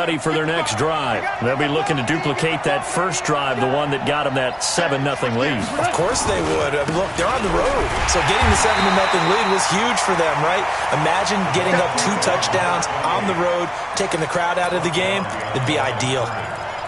ready for their next drive. They'll be looking to duplicate that first drive, the one that got them that 7-0 lead. Of course they would. I mean, look, they're on the road. So getting the 7-0 lead was huge for them, right? Imagine getting up 2 touchdowns on the road, taking the crowd out of the game. It'd be ideal.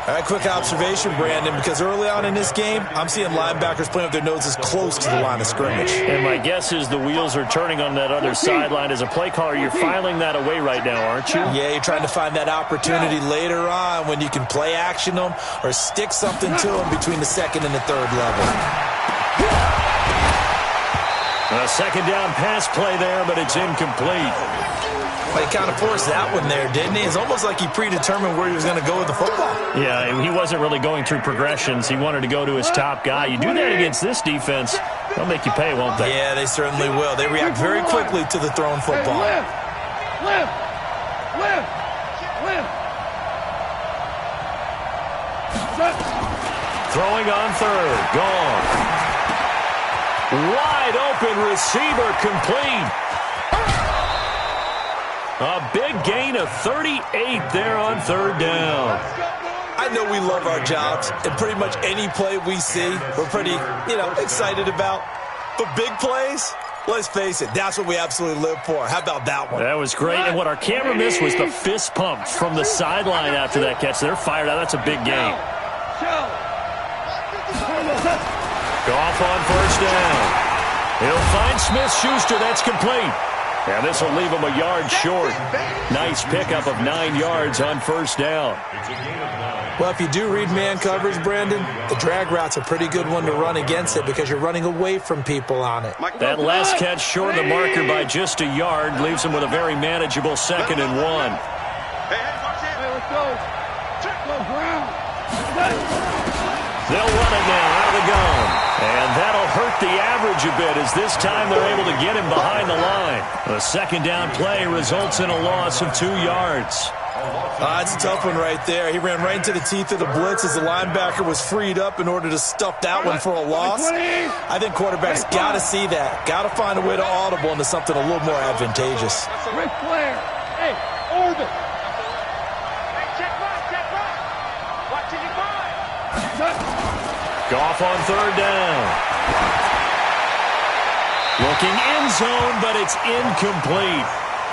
All right, quick observation, Brandon, because early on in this game, I'm seeing linebackers playing with their noses close to the line of scrimmage. And my guess is the wheels are turning on that other sideline. As a play caller, you're filing that away right now, aren't you? Yeah, you're trying to find that opportunity later on when you can play action them or stick something to them between the second and the third level. A second down pass play there, but it's incomplete. Well, he kind of forced that one there, didn't he? It's almost like he predetermined where he was going to go with the football. Yeah, he wasn't really going through progressions. He wanted to go to his top guy. You do that against this defense, they'll make you pay, won't they? Yeah, they certainly will. They react very quickly to the thrown football. Throwing on third. Gone. Wide open receiver complete. A big gain of 38 there on third down. I know we love our jobs, and pretty much any play we see, we're pretty, excited about. But big plays, let's face it, that's what we absolutely live for. How about that one? That was great, and what our camera missed was the fist pump from the sideline after that catch. They're fired out. That's a big gain. Goff on first down. He'll find Smith-Schuster. That's complete. And this will leave him a yard short. Nice pickup of 9 yards on first down. Well, if you do read man coverage, Brandon, the drag route's a pretty good one to run against it because you're running away from people on it. That last catch short of the marker by just a yard leaves him with a very manageable 2nd and 1. Let's go. Check the ground. They'll run it now out of the gun. And that'll hurt the average a bit as this time they're able to get him behind the line. The second down play results in a loss of 2 yards. It's a tough one right there. He ran right into the teeth of the blitz as the linebacker was freed up in order to stuff that one for a loss. I think quarterbacks got to see that. Got to find a way to audible into something a little more advantageous. Ric Flair. Hey, orbit. Goff on third down. Looking end zone, but it's incomplete.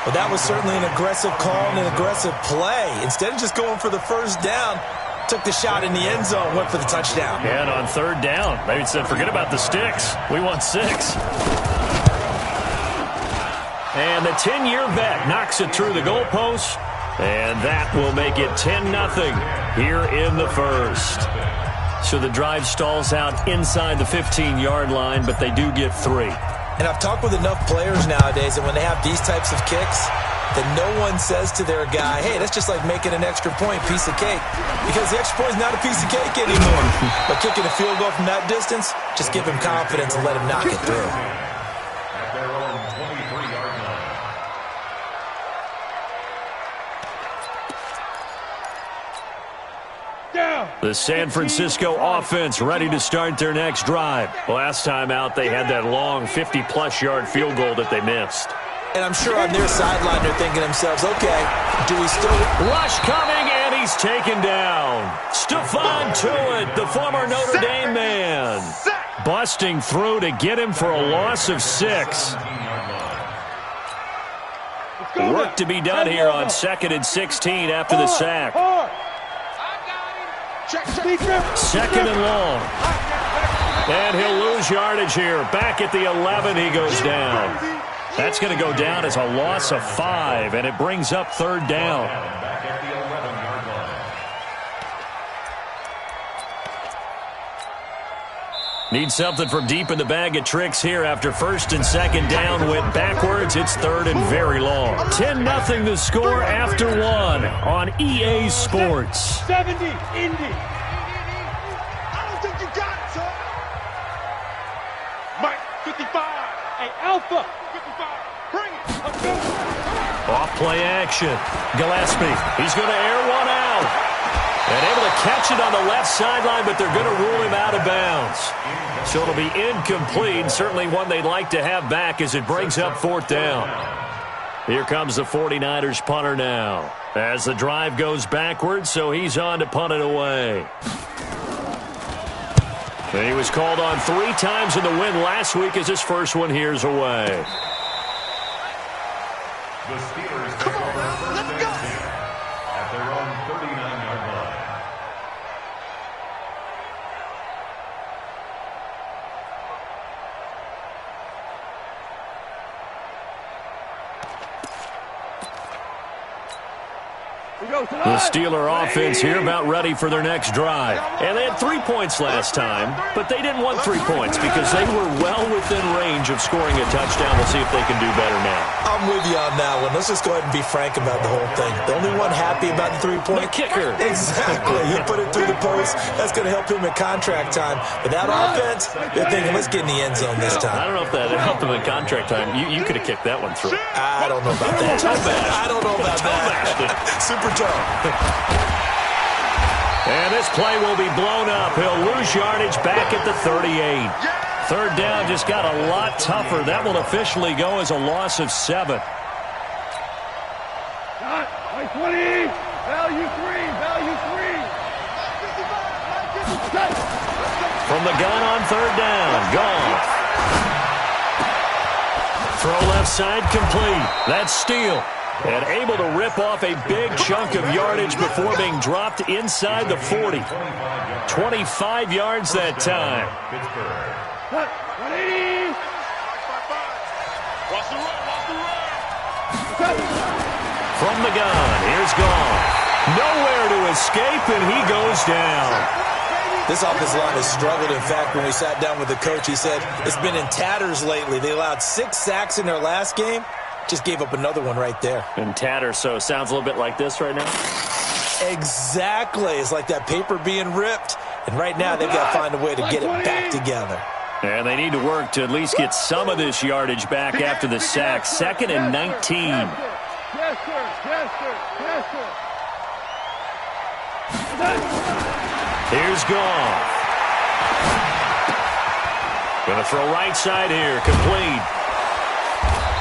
Well, that was certainly an aggressive call and an aggressive play. Instead of just going for the first down, took the shot in the end zone, went for the touchdown. And on third down, they said, forget about the sticks. We want 6. And the 10-year vet knocks it through the goalpost. And that will make it 10-0 here in the first. So the drive stalls out inside the 15-yard line, but they do get 3. And I've talked with enough players nowadays that when they have these types of kicks, that no one says to their guy, hey, that's just like making an extra point, piece of cake. Because the extra point is not a piece of cake anymore. But kicking a field goal from that distance, just give him confidence and let him knock it through. The San Francisco offense ready to start their next drive. Last time out, they had that long 50-plus yard field goal that they missed. And I'm sure on their sideline they're thinking to themselves, okay, do we still... Rush coming, and he's taken down. Stephon Tuitt, the former Notre Dame man. Busting through to get him for a loss of 6. Work to be done here on 2nd and 16 after the sack. 2nd and long. And he'll lose yardage here. Back at the 11, he goes down. That's going to go down as a loss of 5, and it brings up third down. Need something from deep in the bag of tricks here after 1st and 2nd down. Went backwards. It's 3rd and very long. 10-0 the score after 1 on EA Sports. 70, Indy. I don't think you got it, son. Mike, 55. Hey, Alpha. 55. Bring it. Let's go. Off play action. Gillespie. He's going to air one out. And able to catch it on the left sideline, but they're going to rule him out of bounds. So it'll be incomplete. Certainly one they'd like to have back as it brings up 4th down. Here comes the 49ers punter now. As the drive goes backwards, so he's on to punt it away. And he was called on 3 times in the win last week as his first one here's away. The Steelers take over first and 10 at their own 39-yard line. The Steeler offense here about ready for their next drive. And they had 3 points last time, but they didn't want 3 points because they were well within range of scoring a touchdown. We'll see if they can do better now. I'm with you on that one. Let's just go ahead and be frank about the whole thing. The only one happy about the 3-point? The kicker. Exactly. He put it through the post. That's going to help him at contract time. But that offense, they're thinking, let's get in the end zone this time. I don't know if that helped him at contract time. You could have kicked that one through. I don't know about that. I don't know about that. Super toe. And this play will be blown up. He'll lose yardage back at the 38. Third down just got a lot tougher. That will officially go as a loss of 7. Shot by 20. Value 3. Value 3. From the gun on third down. Gone. Throw left side complete. That's Steele. And able to rip off a big chunk of yardage before being dropped inside the 40. 25 yards that time. Cut. 180. From the gun, here's gone. Nowhere to escape, and he goes down. This offensive line has struggled. In fact, when we sat down with the coach, he said it's been in tatters lately. They allowed 6 sacks in their last game. Just gave up another one right there. In tatters, so it sounds a little bit like this right now? Exactly. It's like that paper being ripped. And right now, they've got to find a way to get it back together. And they need to work to at least get some of this yardage back after the sack. 2nd and 19. Yes, sir. Yes, sir. Yes, sir. Here's Goff. Going to throw right side here. Complete.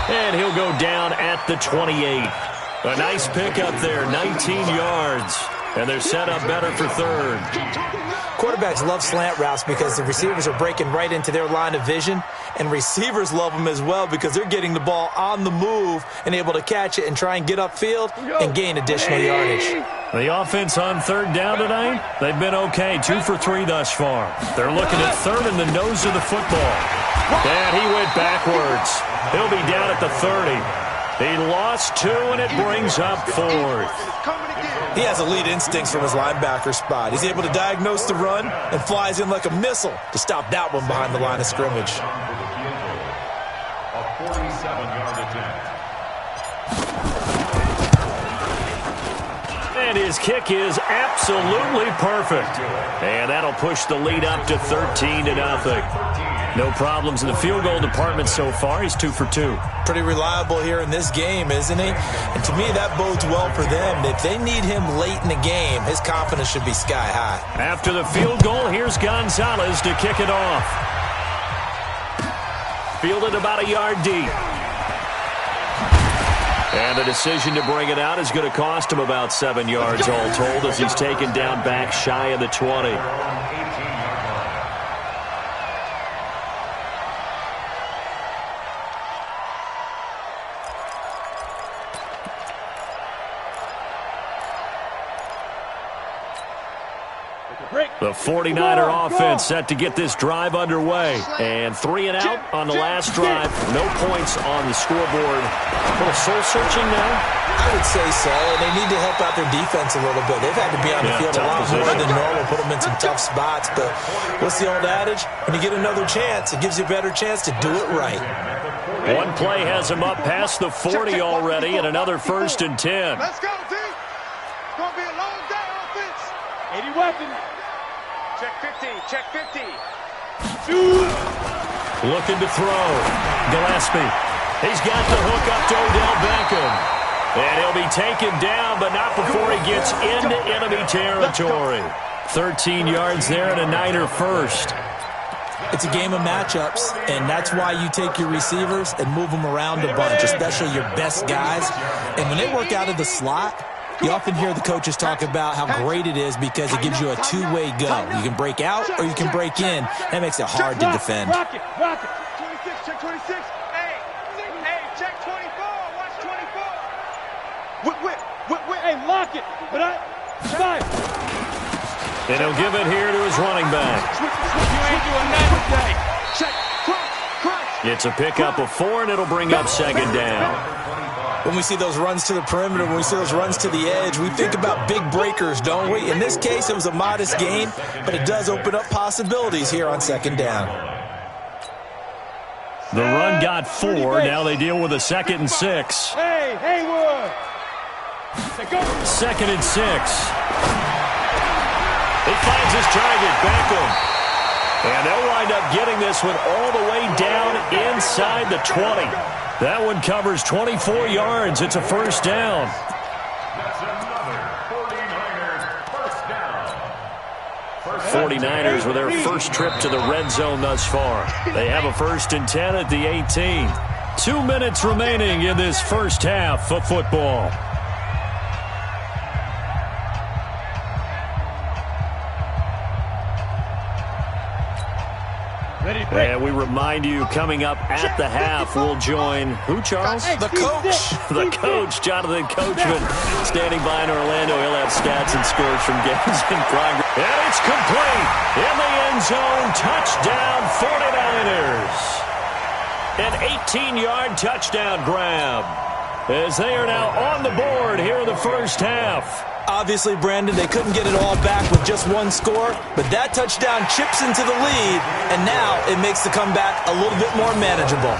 And he'll go down at the 28. A nice pickup there, 19 yards. And they're set up better for third. Quarterbacks love slant routes because the receivers are breaking right into their line of vision. And receivers love them as well because they're getting the ball on the move and able to catch it and try and get upfield and gain additional yardage. The offense on third down tonight, they've been okay. 2 for 3 thus far. They're looking at third in the nose of the football. And he went backwards. He'll be down at the 30. He lost 2, and it brings up 4th. He has elite instincts from his linebacker spot. He's able to diagnose the run and flies in like a missile to stop that one behind the line of scrimmage. A 47-yard attempt. And his kick is absolutely perfect. And that'll push the lead up to 13-0. No problems in the field goal department so far. He's 2 for 2. Pretty reliable here in this game, isn't he? And to me, that bodes well for them. If they need him late in the game, his confidence should be sky high. After the field goal, here's Gonzalez to kick it off. Fielded about a yard deep. And the decision to bring it out is going to cost him about 7 yards all told as he's taken down back shy of the 20. The 49er offense set to get this drive underway. And 3 and out on the last drive. No points on the scoreboard. A little soul-searching now? I would say so. And they need to help out their defense a little bit. They've had to be on the field a lot more than normal, put them in some tough spots. But what's the old adage? When you get another chance, it gives you a better chance to do it right. One play has him up past the 40 already, and another 1st and 10. Let's go, team. It's going to be a long day offense. 80 weapons. Check 50. Check 50. Looking to throw. Gillespie. He's got the hook up to Odell Beckham. And he'll be taken down, but not before he gets into enemy territory. 13 yards there and a Niner first. It's a game of matchups, and that's why you take your receivers and move them around a bunch, especially your best guys. And when they work out of the slot, You often hear the coaches talk about how great it is because it gives you a two-way go. You can break out or you can break in. That makes it hard to defend. Rock it. 26, check 26. Hey, check 24. Watch 24. Whip. Hey, lock it. But five. And he'll give it here to his running back. You ain't doing that today. Check, crunch. It's a pickup of 4, and it'll bring up second down. When we see those runs to the perimeter, when we see those runs to the edge, we think about big breakers, don't we? In this case, it was a modest gain, but it does open up possibilities here on second down. The run got 4. Now they deal with a 2nd and 6. Hey, Haywood. Go. 2nd and 6. He finds his target, Beckham. And they'll wind up getting this one all the way down inside the 20. That one covers 24 yards. It's a first down. That's another 49ers first down. 49ers with their first trip to the red zone thus far. They have a 1st and 10 at the 18. 2 minutes remaining in this first half of football. And we remind you, coming up at the half, we'll join who, Charles? The coach. The coach, Jonathan Coachman, standing by in Orlando. He'll have stats and scores from games in progress. And it's complete. In the end zone, touchdown 49ers. An 18-yard touchdown grab, as they are now on the board here in the first half. Obviously, Brandon, they couldn't get it all back with just one score, but that touchdown chips into the lead, and now it makes the comeback a little bit more manageable.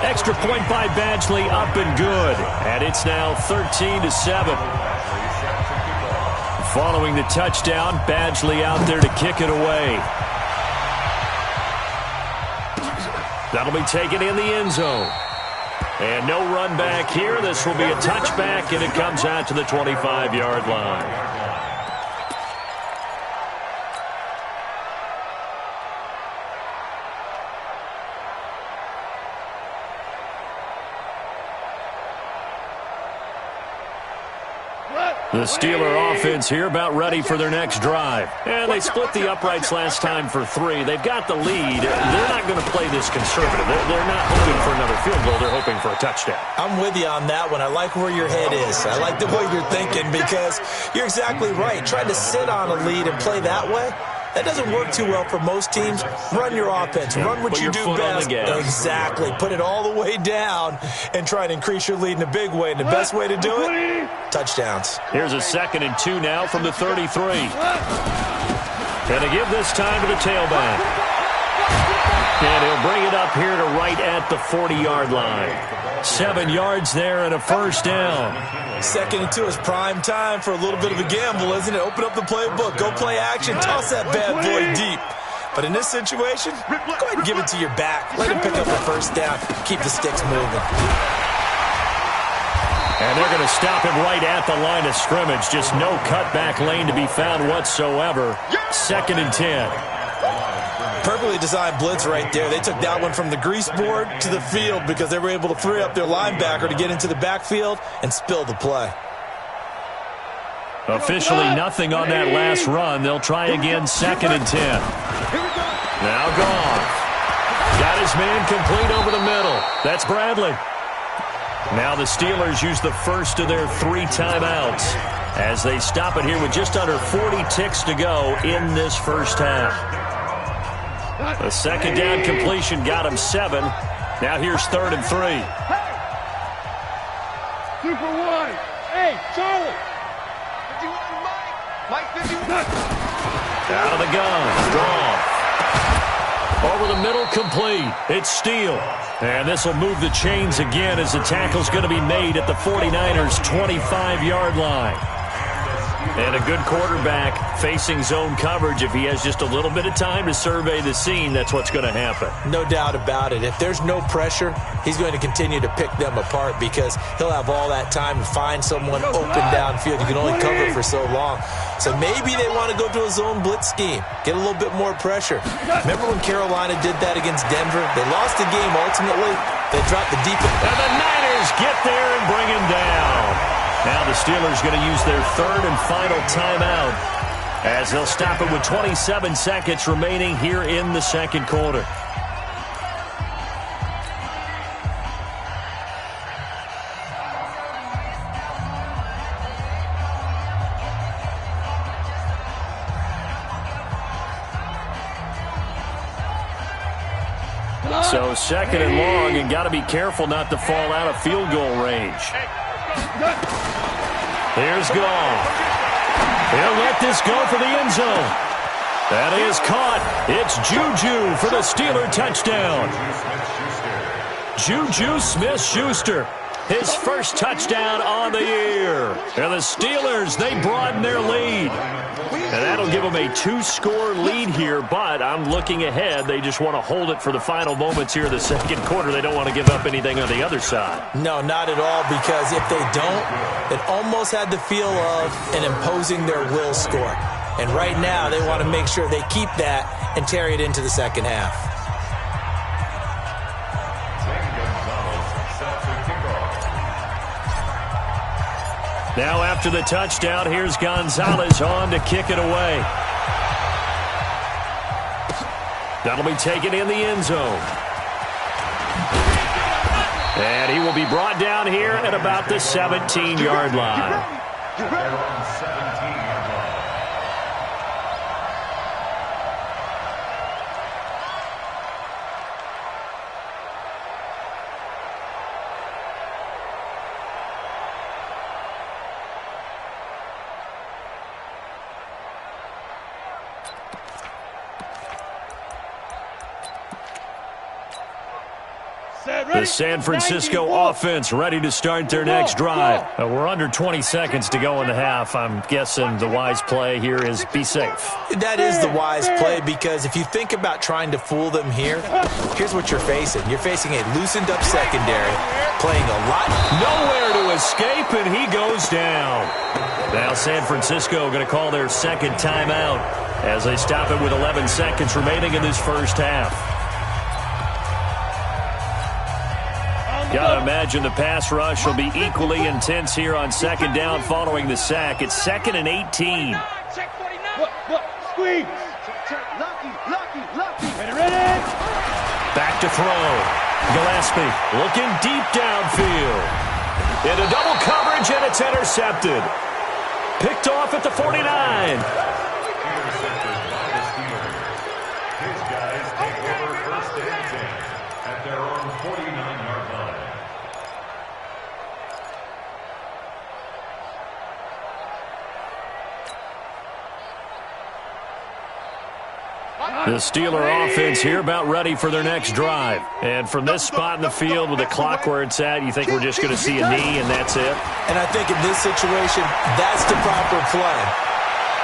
Extra point by Badgley, up and good. And it's now 13-7. Following the touchdown, Badgley out there to kick it away. That'll be taken in the end zone. And no run back here. This will be a touchback, and it comes out to the 25-yard line. The Steeler offense here about ready for their next drive. And they split the uprights last time for 3. They've got the lead. They're not going to play this conservative. They're not hoping for another field goal. They're hoping for a touchdown. I'm with you on that one. I like where your head is. I like the way you're thinking because you're exactly right. Trying to sit on a lead and play that way, that doesn't work too well for most teams. Run your offense. Run what you do best. Exactly. Put it all the way down and try and increase your lead in a big way. And the best way to do it, touchdowns. Here's a 2nd and 2 now from the 33. And they give this time to the tailback. And he'll bring it up here to right at the 40-yard line. 7 yards there and a first down. 2nd and 2 is prime time for a little bit of a gamble, isn't it? Open up the playbook. Go play action. Toss that bad boy deep. But in this situation, go ahead and give it to your back. Let him pick up the first down. Keep the sticks moving. And they're going to stop him right at the line of scrimmage. Just no cutback lane to be found whatsoever. 2nd and 10. Perfectly designed blitz right there. They took that one from the grease board to the field because they were able to free up their linebacker to get into the backfield and spill the play. Officially nothing on that last run. They'll try again, 2nd and 10. Now gone. Got his man complete over the middle. That's Bradley. Now the Steelers use the first of their 3 timeouts as they stop it here with just under 40 ticks to go in this first half. A 2nd down completion got him 7. Now here's 3rd and 3. 2 for 1. Hey, Charlie. 51, Mike 51. Out of the gun. Draw. Over the middle, complete. It's Steele. And this will move the chains again as the tackle's going to be made at the 49ers' 25-yard line. And a good quarterback facing zone coverage. If he has just a little bit of time to survey the scene, that's what's going to happen. No doubt about it. If there's no pressure, he's going to continue to pick them apart because he'll have all that time to find someone open downfield. You can only cover for so long. So maybe they want to go to a zone blitz scheme, get a little bit more pressure. Remember when Carolina did that against Denver? They lost the game ultimately. They dropped the deep. And the Niners get there and bring him down. Now the Steelers going to use their third and final timeout as they'll stop it with 27 seconds remaining here in the second quarter. So second and long, and got to be careful not to fall out of field goal range. Here's Gall. He'll let this go for the end zone. That is caught. It's Juju for the Steeler touchdown. Juju Smith-Schuster, his first touchdown on the year. And the Steelers, they broaden their lead. And that'll give them a two-score lead here, but I'm looking ahead. They just want to hold it for the final moments here of the second quarter. They don't want to give up anything on the other side. No, not at all, because if they don't, it almost had the feel of an imposing their will score. And right now, they want to make sure they keep that and carry it into the second half. Now after the touchdown, here's Gonzalez on to kick it away. That'll be taken in the end zone. And he will be brought down here at about the 17-yard line. The San Francisco offense ready to start their next drive. We're under 20 seconds to go in the half. I'm guessing the wise play here is be safe. That is the wise play, because if you think about trying to fool them here, here's what you're facing. You're facing a loosened up secondary, playing a lot. Nowhere to escape, and he goes down. Now San Francisco going to call their second timeout as they stop it with 11 seconds remaining in this first half. Gotta imagine the pass rush will be equally intense here on second down following the sack. It's 2nd and 18. Squeeze. Lucky. Ready. Back to throw. Gillespie looking deep downfield. Into double coverage, and it's intercepted. Picked off at the 49. Intercepted by the Steelers. His guys take over 1st and 10 at their own 49-yard line. The Steeler offense here about ready for their next drive. And from this spot in the field with the clock where it's at, you think we're just going to see a knee and that's it? And I think in this situation, that's the proper play.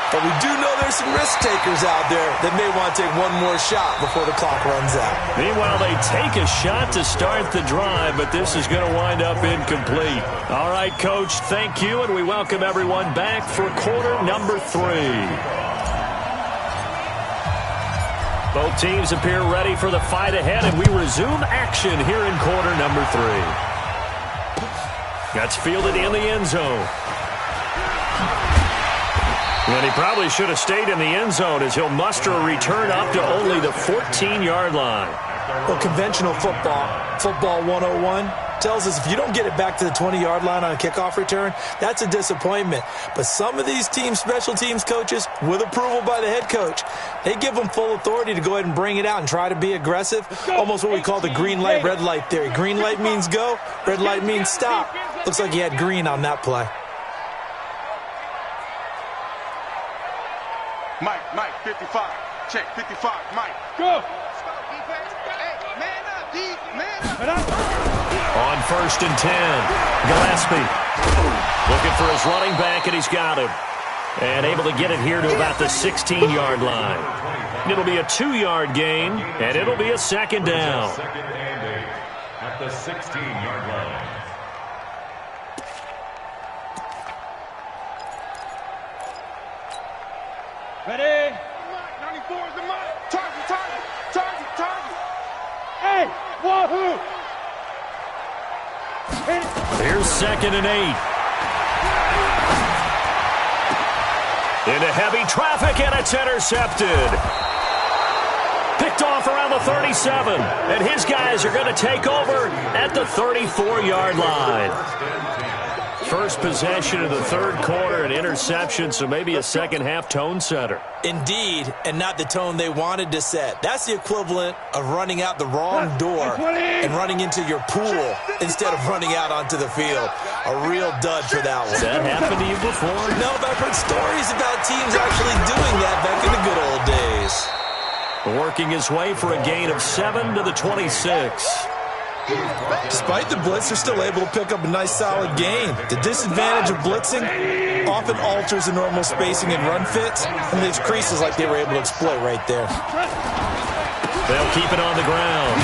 But we do know there's some risk takers out there that may want to take one more shot before the clock runs out. Meanwhile, they take a shot to start the drive, but this is going to wind up incomplete. All right, Coach, thank you, and we welcome everyone back for quarter number 3. Both teams appear ready for the fight ahead, and we resume action here in quarter number 3. That's fielded in the end zone. And he probably should have stayed in the end zone as he'll muster a return up to only the 14-yard line. Well, conventional football 101, tells us if you don't get it back to the 20-yard line on a kickoff return, that's a disappointment. But some of these special teams coaches, with approval by the head coach, they give them full authority to go ahead and bring it out and try to be aggressive, almost what we call the green light, red light theory. Green light means go, red light means stop. Looks like he had green on that play. Mike, 55. Check, 55, Mike. Go. Hey, man up, On 1st and 10, Gillespie looking for his running back, and he's got him. And able to get it here to about the 16-yard line. It'll be a 2-yard gain, and it'll be a second down. 2nd and 8 at the 16-yard line. Ready. 94 is the mark. Target. Hey, wahoo. Here's 2nd and 8. Into heavy traffic, and it's intercepted. Picked off around the 37, and his guys are going to take over at the 34-yard line. First possession of the third quarter, an interception, so maybe a second-half tone setter. Indeed, and not the tone they wanted to set. That's the equivalent of running out the wrong door and running into your pool instead of running out onto the field. A real dud for that one. Has that happened to you before? No, but I've heard stories about teams actually doing that back in the good old days. Working his way for a gain of 7 to the 26. Despite the blitz, they're still able to pick up a nice solid gain. The disadvantage of blitzing often alters the normal spacing and run fits, and these creases like they were able to exploit right there. They'll keep it on the ground.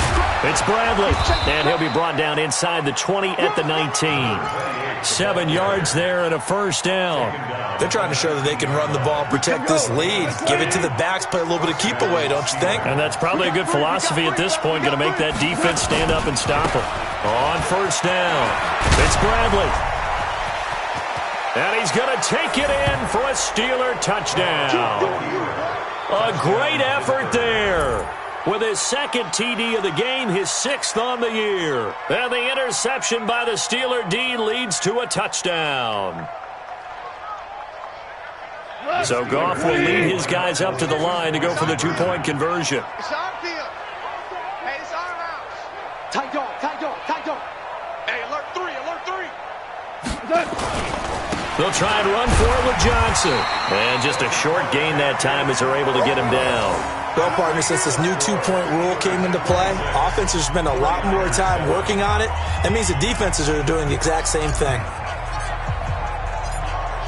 It's Bradley, and he'll be brought down inside the 20 at the 19. 7 yards there and a first down. They're trying to show that they can run the ball and protect this lead. Give it to the backs, play a little bit of keep away, don't you think? And that's probably a good philosophy at this point, going to make that defense stand up and stop them. On first down, it's Bradley. And he's going to take it in for a Steeler touchdown. A great effort there. With his second TD of the game, his 6th on the year. And the interception by the Steeler D leads to a touchdown. So Goff will lead his guys up to the line to go for the 2-point conversion. It's our field. Hey, it's our house. Tight dog, tight dog, tight dog. Hey, alert 3, alert 3. They'll try and run for it with Johnson. And just a short gain that time as they're able to get him down. Well, partner, since this new 2-point rule came into play, offenses spend a lot more time working on it. That means the defenses are doing the exact same thing.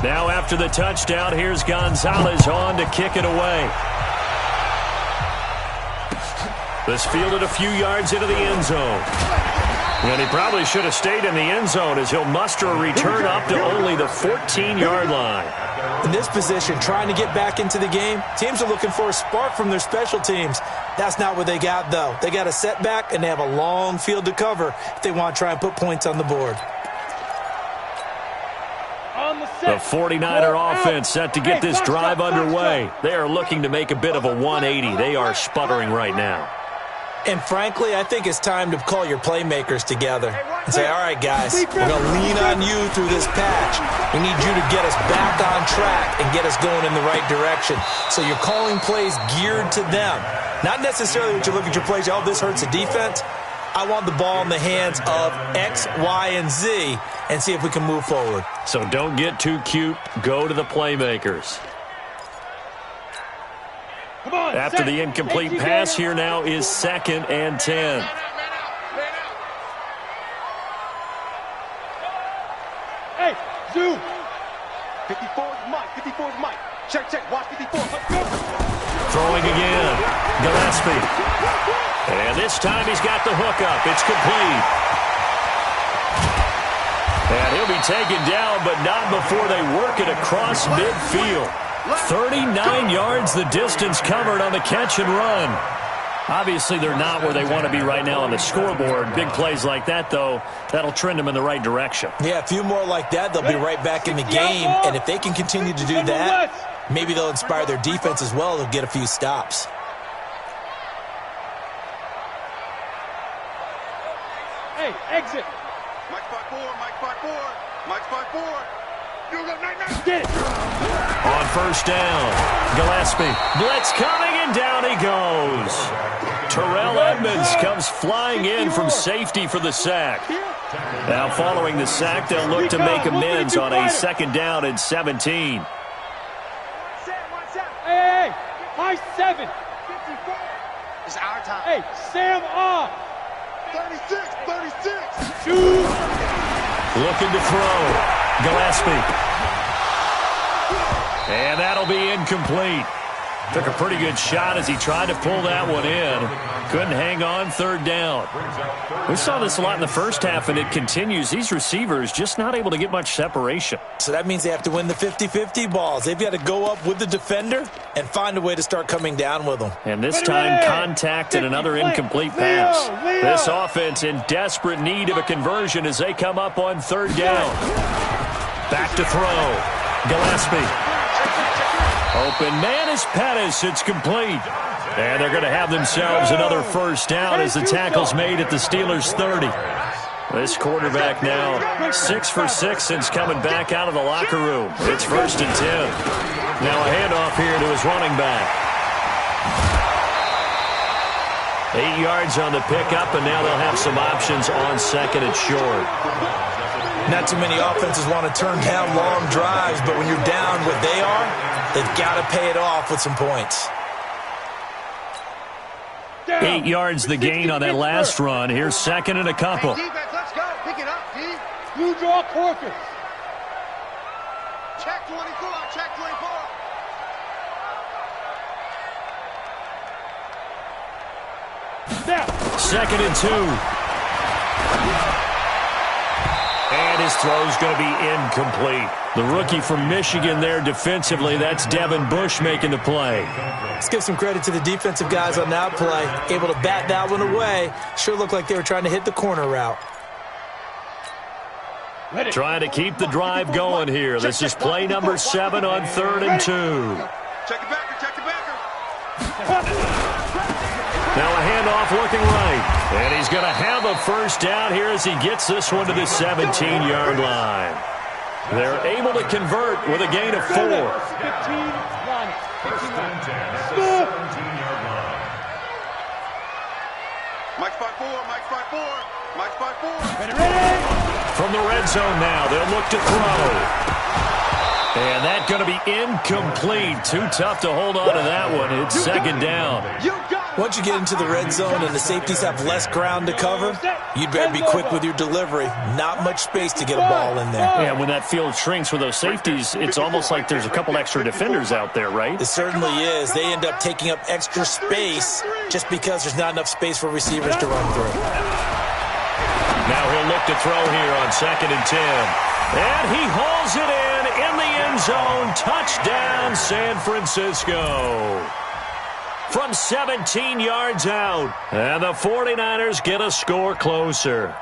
Now after the touchdown, here's Gonzalez on to kick it away. This fielded a few yards into the end zone. And he probably should have stayed in the end zone as he'll muster a return up to only the 14-yard line. In this position, trying to get back into the game, teams are looking for a spark from their special teams. That's not what they got, though. They got a setback, and they have a long field to cover if they want to try and put points on the board. The 49er offense set to get this drive underway. They are looking to make a bit of a 180. They are sputtering right now. And frankly, I think it's time to call your playmakers together and say, all right, guys, we're going to lean on you through this patch. We need you to get us back on track and get us going in the right direction. So you're calling plays geared to them. Not necessarily that you look at your plays, oh, this hurts the defense. I want the ball in the hands of X, Y, and Z and see if we can move forward. So don't get too cute. Go to the playmakers. After the incomplete pass, here now is 2nd and 10. Hey, Zoo. 54 is Mike, 54 is Mike. Check, check, watch 54. Throwing again. Gillespie. And this time he's got the hook up. It's complete. And he'll be taken down, but not before they work it across midfield. 39 yards the distance covered on the catch and run. Obviously, they're not where they want to be right now on the scoreboard. Big plays like that, though, that'll trend them in the right direction. Yeah, a few more like that, they'll be right back in the game. And if they can continue to do that, maybe they'll inspire their defense as well. They'll get a few stops. Hey, exit. Mike 5-4, Mike 5-4, Mike 5-4. You go, Get it. On first down, Gillespie. Blitz coming, and down he goes. Terrell Edmonds comes flying in from safety for the sack. Now following the sack, they'll look to make amends on a 2nd down and 17. Hey, high 7. It's our time. Hey, Sam off. 36, 36. Shoot. Looking to throw. Gillespie. And that'll be incomplete. Took a pretty good shot as he tried to pull that one in. Couldn't hang on 3rd down. We saw this a lot in the first half, and it continues. These receivers just not able to get much separation. So that means they have to win the 50-50 balls. They've got to go up with the defender and find a way to start coming down with them. And this time, contact and another incomplete pass. This offense in desperate need of a conversion as they come up on 3rd down. Back to throw. Gillespie. Open man is Pettis. It's complete. And they're going to have themselves another first down as the tackle's made at the Steelers' 30. This quarterback now 6 for 6 since coming back out of the locker room. It's 1st and 10. Now a handoff here to his running back. 8 yards on the pickup, and now they'll have some options on 2nd and short. Not too many offenses want to turn down long drives, but when you're down what they are, they've got to pay it off with some points. 8 yards the gain on that last run. Here's 2nd and a couple. Hey, defense, let's go. Pick it up, D. You draw quarters. Check 24, check 24. 2nd and 2. And his throw's going to be incomplete. The rookie from Michigan there defensively. That's Devin Bush making the play. Let's give some credit to the defensive guys on that play. Able to bat that one away. Sure looked like they were trying to hit the corner route. Trying to keep the drive going here. This is play number 7 on 3rd and 2. Check it backer, check it backer. Now a handoff looking right. And he's going to have a first down here as he gets this one to the 17-yard line. They're able to convert with a gain of 4. 15, line. 17-yard line. Mike's by 4, Mike's by 4, Mike's by 4. Ready. From the red zone now, they'll look to throw. And that's going to be incomplete. Too tough to hold on to that one. It's 2nd down. Once you get into the red zone and the safeties have less ground to cover, you'd better be quick with your delivery. Not much space to get a ball in there. Yeah, when that field shrinks with those safeties, it's almost like there's a couple extra defenders out there, right? It certainly is. They end up taking up extra space just because there's not enough space for receivers to run through. Now he'll look to throw here on 2nd and 10. And he hauls it in the end zone. Touchdown, San Francisco. From 17 yards out. And the 49ers get a score closer.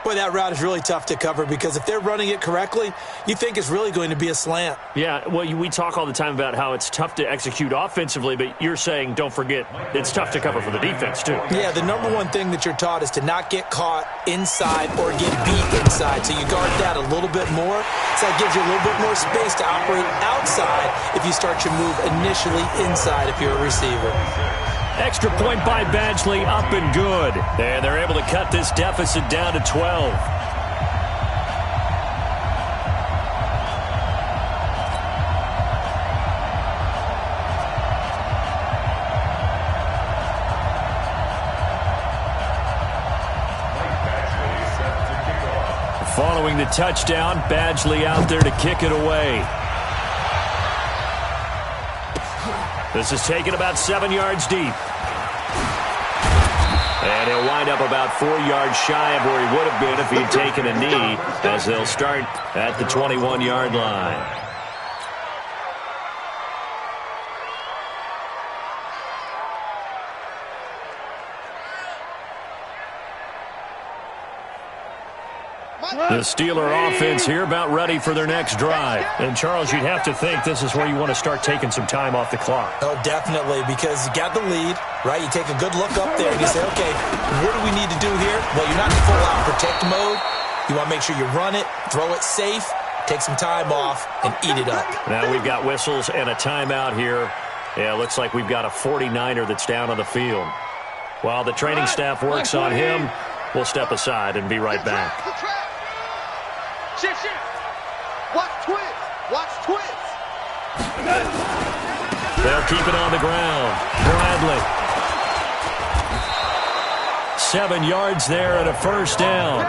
Boy, that route is really tough to cover because if they're running it correctly, you think it's really going to be a slant. Yeah, well, we talk all the time about how it's tough to execute offensively, but you're saying, don't forget, it's tough to cover for the defense, too. Yeah, the number one thing that you're taught is to not get caught inside or get beat inside. So you guard that a little bit more. So that gives you a little bit more space to operate outside if you start your move initially inside if you're a receiver. Extra point by Badgley, up and good. And they're able to cut this deficit down to 12. Following the touchdown, Badgley out there to kick it away. This is taken about 7 yards deep. And he'll wind up about 4 yards shy of where he would have been if he'd taken a knee, as they'll start at the 21-yard line. The Steeler offense here about ready for their next drive. And, Charles, you'd have to think this is where you want to start taking some time off the clock. Oh, definitely, because you got the lead, right? You take a good look up there and you say, okay, what do we need to do here? Well, you're not in full-out protect mode. You want to make sure you run it, throw it safe, take some time off, and eat it up. Now we've got whistles and a timeout here. Yeah, looks like we've got a 49er that's down on the field. While the training staff works on him, we'll step aside and be right back. Shift. Watch twist. Watch twist. They'll keep it on the ground. Bradley. 7 yards there and a first down.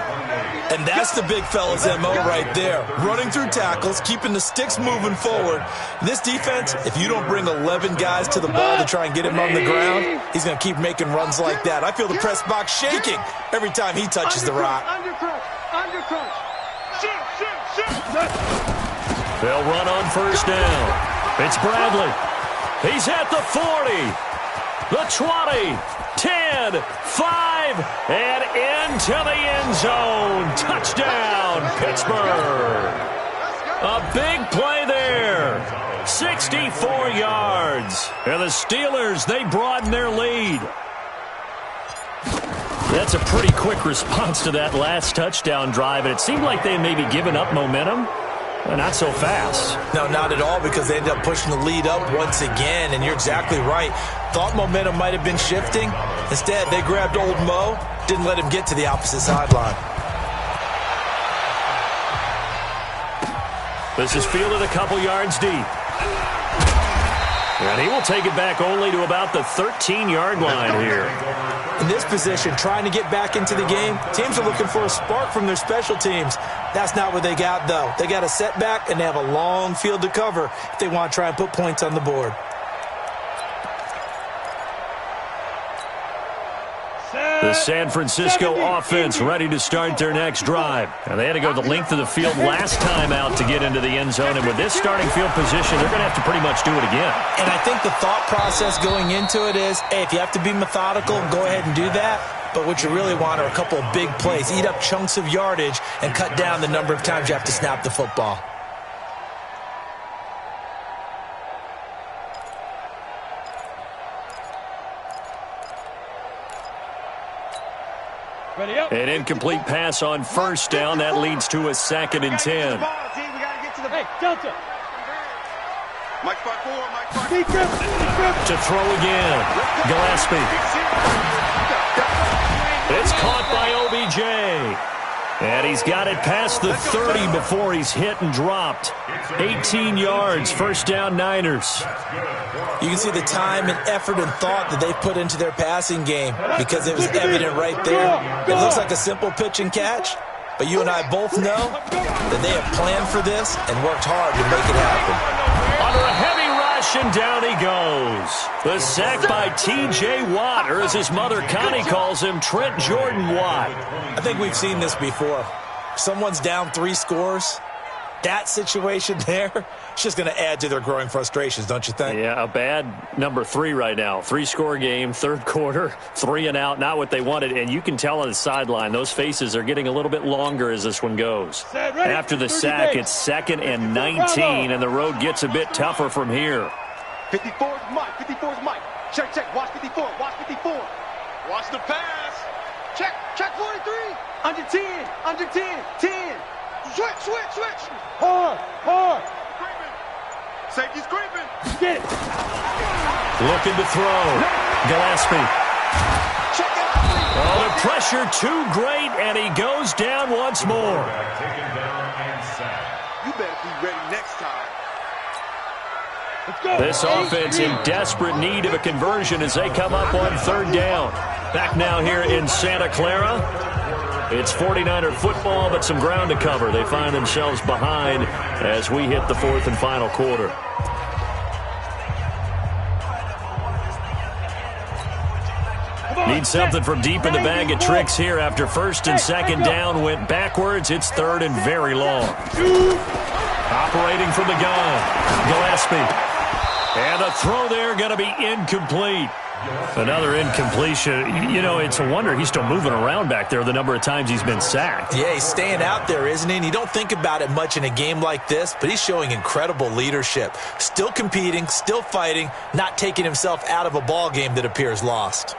And that's the big fella's MO right there. Running through tackles, keeping the sticks moving forward. This defense, if you don't bring 11 guys to the ball to try and get him on the ground, he's going to keep making runs like that. I feel the press box shaking every time he touches the rock. Undercrunch. They'll run on first down. It's Bradley. He's at the 40, the 20, 10, 5, and into the end zone. Touchdown, Pittsburgh. A big play there. 64 yards. And the Steelers, they broaden their lead. That's a pretty quick response to that last touchdown drive, and it seemed like they may be giving up momentum. Well, not so fast. No, not at all, because they ended up pushing the lead up once again, and you're exactly right. Thought momentum might have been shifting. Instead, they grabbed old Mo, didn't let him get to the opposite sideline. This is fielded a couple yards deep. And he will take it back only to about the 13-yard line here. In this position, trying to get back into the game, teams are looking for a spark from their special teams. That's not what they got, though. They got a setback, and they have a long field to cover if they want to try and put points on the board. The San Francisco offense ready to start their next drive. And they had to go the length of the field last time out to get into the end zone. And with this starting field position, they're going to have to pretty much do it again. And I think the thought process going into it is, hey, if you have to be methodical, go ahead and do that. But what you really want are a couple of big plays. Eat up chunks of yardage and cut down the number of times you have to snap the football. An incomplete pass on first down. That leads to a 2nd and 10. Hey, Delta. Mike 5-4, Mike 5-4. Deep grip. To throw again. Gillespie. It's caught by OBJ. And he's got it past the 30 before he's hit and dropped. 18 yards, first down Niners. You can see the time and effort and thought that they put into their passing game because it was evident right there. It looks like a simple pitch and catch, but you and I both know that they have planned for this and worked hard to make it happen. Under a heavy rush, and down he goes. The sack by T.J. Watt, or as his mother Connie calls him, Trent Jordan Watt. I think we've seen this before. Someone's down 3 scores. That situation there, it's just going to add to their growing frustrations, don't you think? Yeah, a bad number 3 right now. 3-score game, third quarter, 3 and out, not what they wanted. And you can tell on the sideline, those faces are getting a little bit longer as this one goes. After the sack, it's 2nd and 19, and the road gets a bit tougher from here. 54 is Mike, 54 is Mike. Check, check, watch 54, watch 54. Watch the pass. Check, check 43. Under 10, under 10, 10. Switch, switch, switch. Hard. Creeping. Safety's creeping. Get it. Looking to throw. Gillespie. Check out. Oh, the pressure too great, and he goes down once more. Taken down and sacked. You better be ready next time. Let's go. This offense in desperate need of a conversion as they come up on 3rd down. Back now here in Santa Clara. It's 49er football, but some ground to cover. They find themselves behind as we hit the 4th and final quarter. Need something from deep in the bag of tricks here after 1st and 2nd down went backwards. It's 3rd and very long. Operating from the gun, Gillespie. And the throw there going to be incomplete. Another incompletion. You know, it's a wonder he's still moving around back there the number of times he's been sacked. Yeah, he's staying out there, isn't he? And you don't think about it much in a game like this, but he's showing incredible leadership. Still competing, still fighting, not taking himself out of a ball game that appears lost.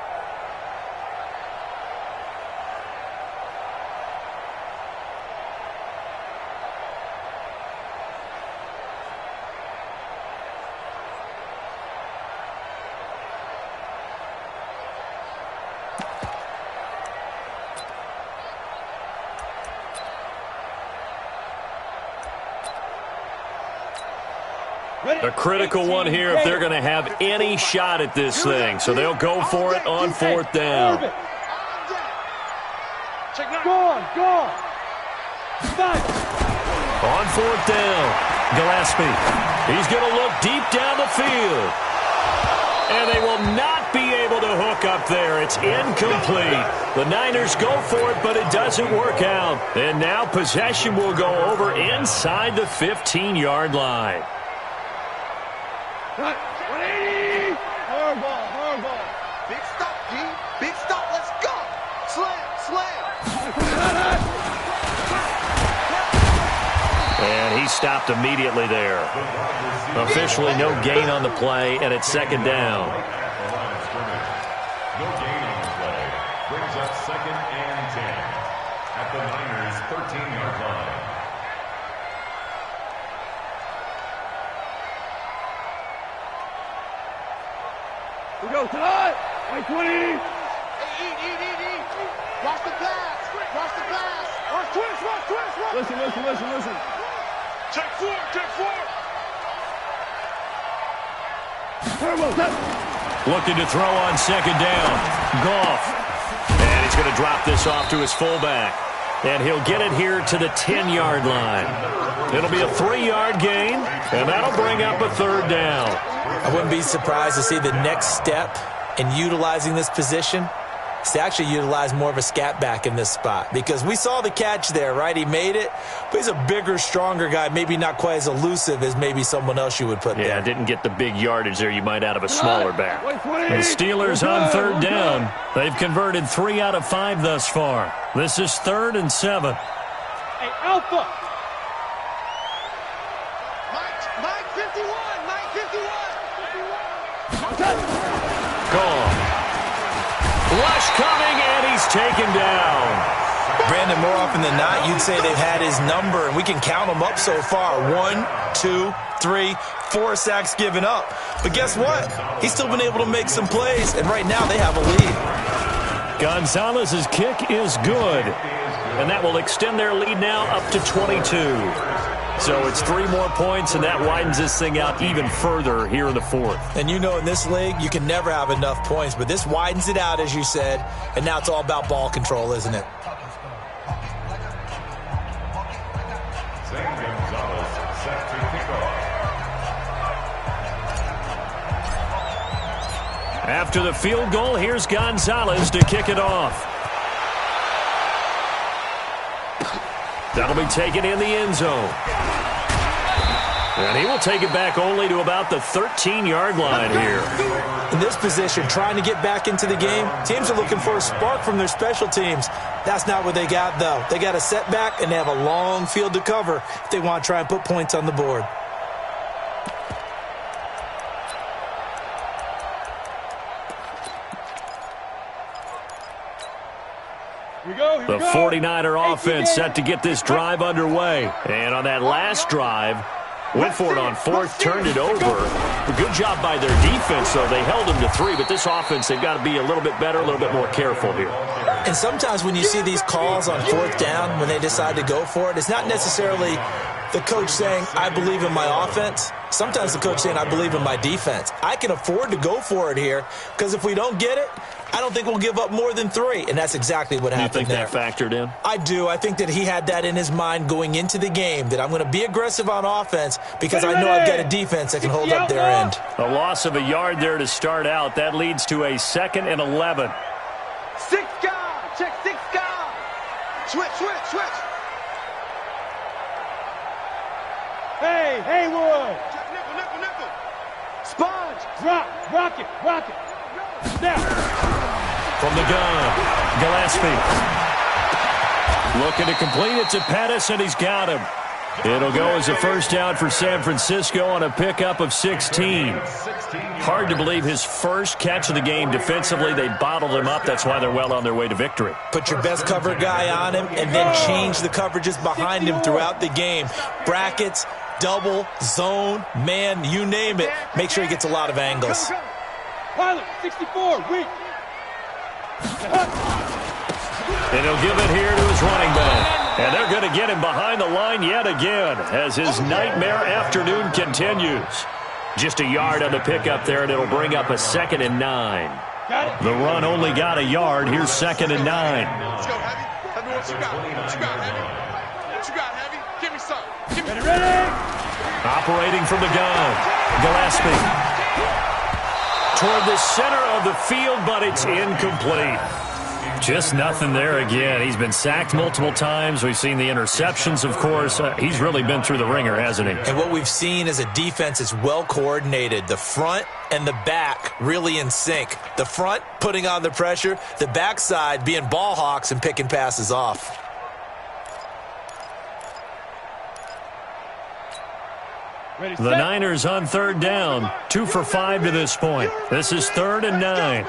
A critical one here if they're going to have any shot at this thing. So they'll go for it on 4th down. Go on. On 4th down, Gillespie. He's going to look deep down the field. And they will not be able to hook up there. It's incomplete. The Niners go for it, but it doesn't work out. And now possession will go over inside the 15-yard line. 180. Hard ball. Big stop, G. Big stop. Let's go. Slam. And he stopped immediately there. Officially no gain on the play, and it's second down. No gain on the play. Brings up second and 10 at the Niners' 13-yard line. We go tonight. Wait 20. Eat. Watch the pass. Watch the pass. Watch twist. Listen. Check four. Looking to throw on second down. Goff. And he's going to drop this off to his fullback. And he'll get it here to the 10-yard line. It'll be a 3-yard gain, and that'll bring up a third down. I wouldn't be surprised to see the next step in utilizing this position is to actually utilize more of a scat back in this spot, because we saw the catch there, right? He made it, but he's a bigger, stronger guy, maybe not quite as elusive as maybe someone else you would put there. Yeah, didn't get the big yardage there you might out of a smaller back. The Steelers on third down. They've converted 3 out of 5 thus far. This is 3rd and 7. Hey, Alpha. Mike 51. Gone. Rush coming, and he's taken down. Brandon, more often than not, you'd say they've had his number, and we can count them up so far. 1, 2, 3, 4 sacks given up. But guess what? He's still been able to make some plays, and right now they have a lead. Gonzalez's kick is good, and that will extend their lead now up to 22. So it's 3 more points, and that widens this thing out even further here in the 4th. And you know in this league, you can never have enough points, but this widens it out, as you said, and now it's all about ball control, isn't it? Zane Gonzalez set to kick off. After the field goal, here's Gonzalez to kick it off. That'll be taken in the end zone. And he will take it back only to about the 13-yard line here. In this position, trying to get back into the game, teams are looking for a spark from their special teams. That's not what they got, though. They got a setback, and they have a long field to cover if they want to try and put points on the board. The 49er offense set to get this drive underway. And on that last drive, went for it on 4th, turned it over. A good job by their defense, though. They held them to 3, but this offense, they've got to be a little bit better, a little bit more careful here. And sometimes when you see these calls on 4th down, when they decide to go for it, it's not necessarily the coach saying, I believe in my offense. Sometimes the coach saying, I believe in my defense. I can afford to go for it here, because if we don't get it, I don't think we'll give up more than 3, and that's exactly what happened there. You think that factored in? I do. I think that he had that in his mind going into the game, that I'm going to be aggressive on offense because I know I've got a defense that can hold up their end. A loss of a yard there to start out. That leads to a 2nd and 11. 6 guard. Check 6 guard. Switch. Hey, Haywood. Check nickel. Sponge. Drop. Rocket. Snap. From the gun, Gillespie. Looking to complete it to Pettis, and he's got him. It'll go as a first down for San Francisco on a pickup of 16. Hard to believe his first catch of the game defensively. They bottled him up. That's why they're well on their way to victory. Put your best cover guy on him and then change the coverages behind him throughout the game. Brackets, double, zone, man, you name it. Make sure he gets a lot of angles. Pilot, 64, weak. And he'll give it here to his running back. And they're going to get him behind the line yet again as his nightmare afternoon continues. Just a yard on the pickup there, and it'll bring up a 2nd and 9. The run only got a yard. Here's 2nd and 9. Let's go, Heavy. Tell me what you got. What you got, Heavy? What you got, Heavy? Give me some. Ready? Operating from the gun, Gillespie. Toward the center of the field, but it's incomplete. Just nothing there again. He's been sacked multiple times. We've seen the interceptions, of course. He's really been through the ringer, hasn't he? And what we've seen is a defense that's well coordinated. The front and the back really in sync. The front putting on the pressure, the backside being ball hawks and picking passes off. The Niners on third down, 2 for 5 to this point. This is 3rd and 9.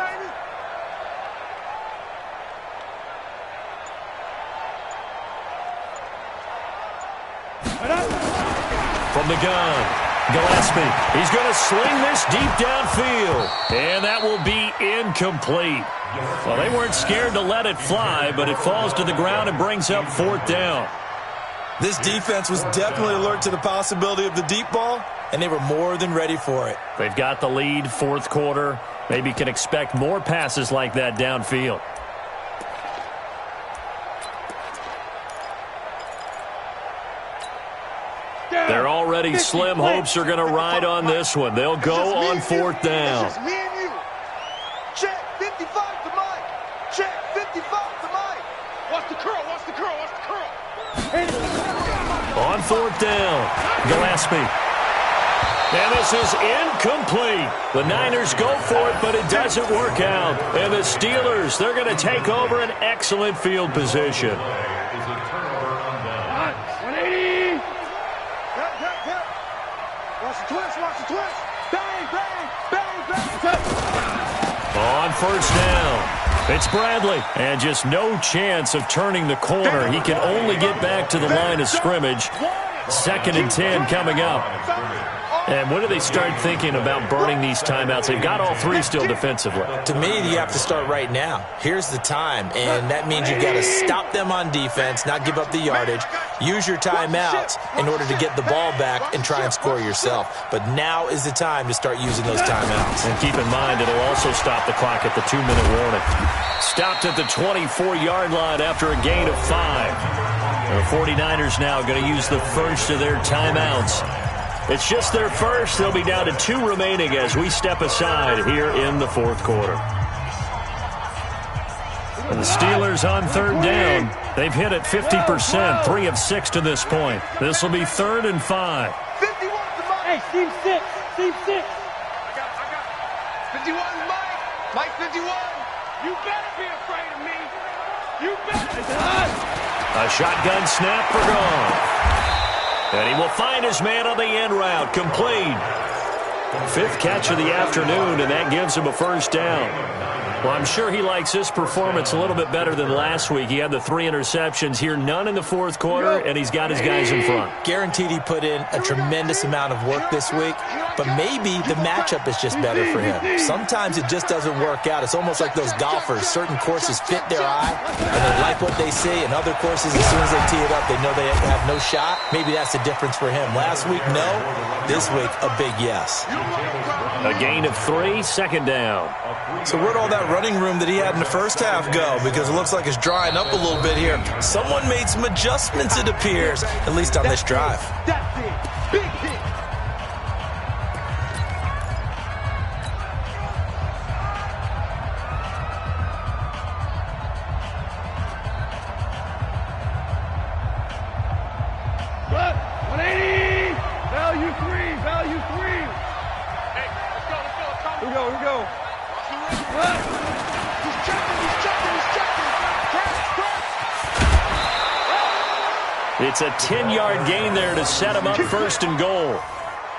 From the gun, Gillespie. He's going to sling this deep downfield, and that will be incomplete. Well, they weren't scared to let it fly, but it falls to the ground and brings up 4th down. This defense was definitely alert to the possibility of the deep ball, and they were more than ready for it. They've got the lead, 4th quarter. Maybe can expect more passes like that downfield. They're already slim hopes are going to ride on this one. They'll go on 4th down. It's just me and you. Check 55 to Mike. Check 55 to Mike. Watch the curl, watch the curl, watch the curl. On 4th down, Gillespie. And this is incomplete. The Niners go for it, but it doesn't work out. And the Steelers, they're going to take over an excellent field position. 180. Watch the twist, watch the twist. Bang, bang, bang, bang. On 1st down, it's Bradley. And just no chance of turning the corner. He can only get back to the line of scrimmage. 2nd and 10 coming up. And when do they start thinking about burning these timeouts? They've got all 3 still defensively. To me, you have to start right now. Here's the time, and that means you've got to stop them on defense, not give up the yardage, use your timeouts in order to get the ball back and try and score yourself. But now is the time to start using those timeouts. And keep in mind, it'll also stop the clock at the 2-minute warning. Stopped at the 24-yard line after a gain of 5. The 49ers now going to use the first of their timeouts. It's just their first. They'll be down to 2 remaining as we step aside here in the 4th quarter. And the Steelers on 3rd down. They've hit it 50%, 3 of 6 to this point. This will be 3rd and 5. 51 to Mike. Hey, Team 6. Team 6. I got it. 51 is Mike. Mike 51. You better be afraid of me. You better. A shotgun snap for Gone. And he will find his man on the end route, complete. 5th catch of the afternoon, and that gives him a 1st down. Well, I'm sure he likes this performance a little bit better than last week. He had the 3 interceptions here, none in the 4th quarter, and he's got his guys in front. Guaranteed he put in a tremendous amount of work this week, but maybe the matchup is just better for him. Sometimes it just doesn't work out. It's almost like those golfers. Certain courses fit their eye, and they like what they see, and other courses, as soon as they tee it up, they know they have no shot. Maybe that's the difference for him. Last week, no. This week, a big yes. A gain of 3, 2nd down. So where'd all that running room that he had in the first half go? Because it looks like it's drying up a little bit here. Someone made some adjustments, it appears, at least on this drive. That's it. Big hit. What? 180. Value 3. Value 3. Hey, let's go, let's go. Here we go. Here we go. What? He's checking, he's checking, he's checking. Press, press. It's a 10-yard gain there to set him up 1st and goal.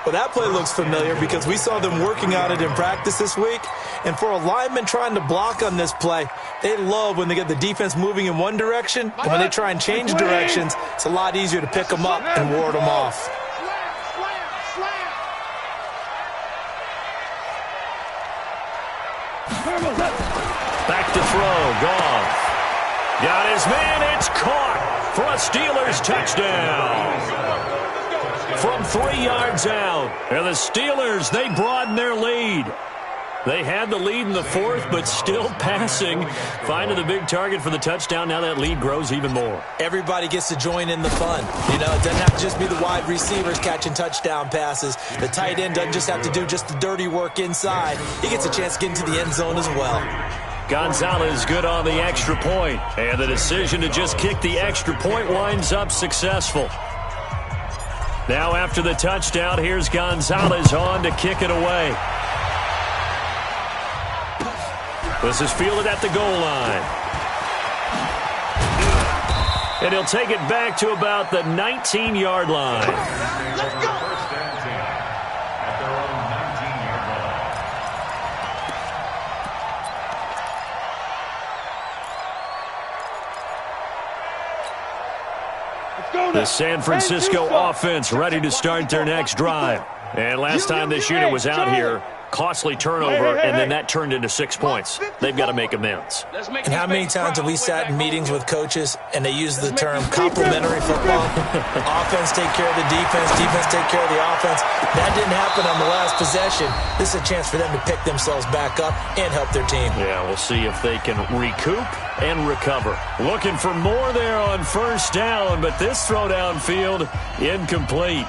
Well, that play looks familiar because we saw them working on it in practice this week. And for a lineman trying to block on this play, they love when they get the defense moving in one direction. And when they try and change directions, it's a lot easier to pick them up and ward them off. Slam, slam, slam. Back to throw, Goff. Got his man, it's caught for a Steelers touchdown. From 3 yards out, and the Steelers, they broaden their lead. They had the lead in the 4th, but still passing. Finding the big target for the touchdown. Now that lead grows even more. Everybody gets to join in the fun. You know, it doesn't have to just be the wide receivers catching touchdown passes. The tight end doesn't just have to do just the dirty work inside. He gets a chance to get into the end zone as well. Gonzalez good on the extra point. And the decision to just kick the extra point winds up successful. Now after the touchdown, here's Gonzalez on to kick it away. This is fielded at the goal line. And he'll take it back to about the 19-yard line. Let's go. The San Francisco offense ready to start their next drive. And last time this unit was out here, costly turnover, and then that turned into 6 points. They've got to make amends. And how many times have we sat in meetings with coaches and they use the term complementary football? Offense take care of the defense, defense take care of the offense. That didn't happen on the last possession. This is a chance for them to pick themselves back up and help their team. Yeah, we'll see if they can recoup and recover. Looking for more there on first down, but this throw downfield incomplete.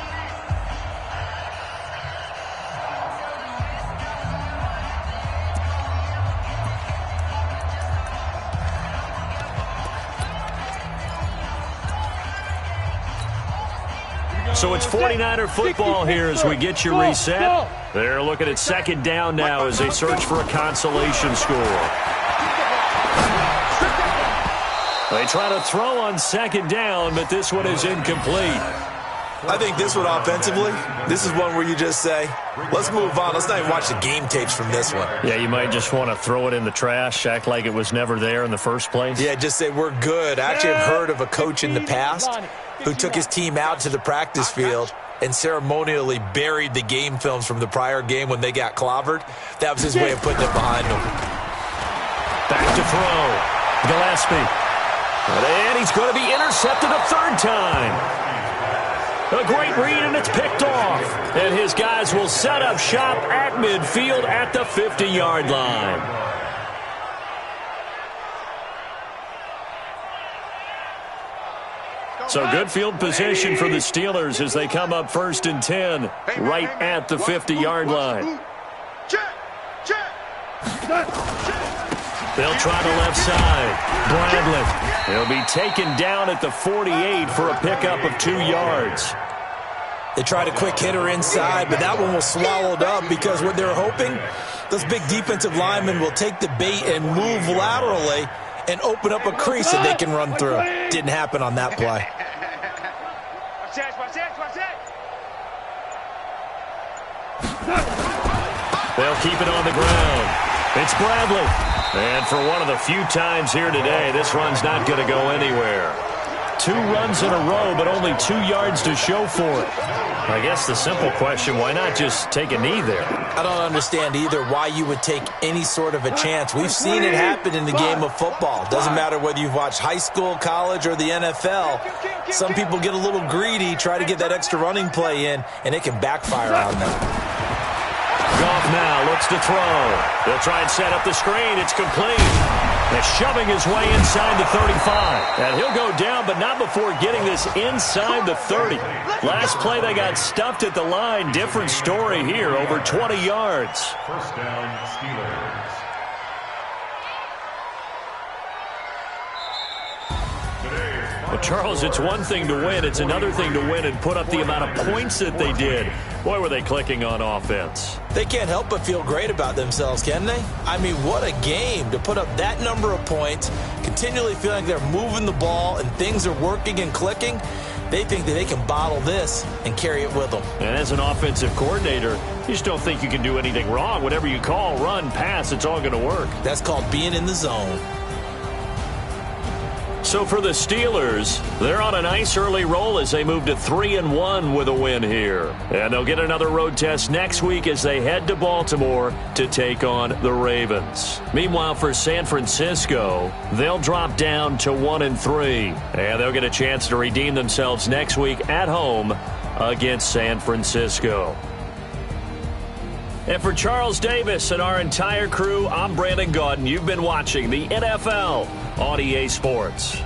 So it's 49er football here as we get you reset. They're looking at second down now as they search for a consolation score. They try to throw on second down, but this one is incomplete. I think this one offensively, this is one where you just say, let's move on. Let's not even watch the game tapes from this one. Yeah, you might just want to throw it in the trash, act like it was never there in the first place. Yeah, just say we're good. I actually have heard of a coach in the past who took his team out to the practice field and ceremonially buried the game films from the prior game when they got clobbered. That was his way of putting it behind them. Back to throw. Gillespie. And he's going to be intercepted a third time. A great read, and it's picked off. And his guys will set up shop at midfield at the 50-yard line. So good field position for the Steelers as they come up 1st and 10 right at the 50-yard line. They'll try the left side. Bradley. He'll be taken down at the 48 for a pickup of 2 yards. They tried a quick hitter inside, but that one was swallowed up because what they're hoping, those big defensive linemen will take the bait and move laterally and open up a crease that they can run through. Didn't happen on that play. They'll keep it on the ground. It's Bradley. And for one of the few times here today, this run's not going to go anywhere. 2 runs in a row, but only 2 yards to show for it. I guess the simple question, why not just take a knee there? I don't understand either why you would take any sort of a chance. We've seen it happen in the game of football. Doesn't matter whether you've watched high school, college, or the NFL. Some people get a little greedy, try to get that extra running play in, and it can backfire on them. Goff now looks to throw. They'll try and set up the screen. It's complete. They're shoving his way inside the 35. And he'll go down, but not before getting this inside the 30. Last play, they got stuffed at the line. Different story here, over 20 yards. First down, Steelers. Well, Charles, it's one thing to win. It's another thing to win and put up the amount of points that they did. Boy, were they clicking on offense. They can't help but feel great about themselves, can they? I mean, what a game to put up that number of points, continually feeling like they're moving the ball and things are working and clicking. They think that they can bottle this and carry it with them. And as an offensive coordinator, you just don't think you can do anything wrong. Whatever you call, run, pass, it's all going to work. That's called being in the zone. So for the Steelers, they're on a nice early roll as they move to 3-1 with a win here. And they'll get another road test next week as they head to Baltimore to take on the Ravens. Meanwhile, for San Francisco, they'll drop down to 1-3. And they'll get a chance to redeem themselves next week at home against San Francisco. And for Charles Davis and our entire crew, I'm Brandon Gaudin. You've been watching the NFL on EA Sports.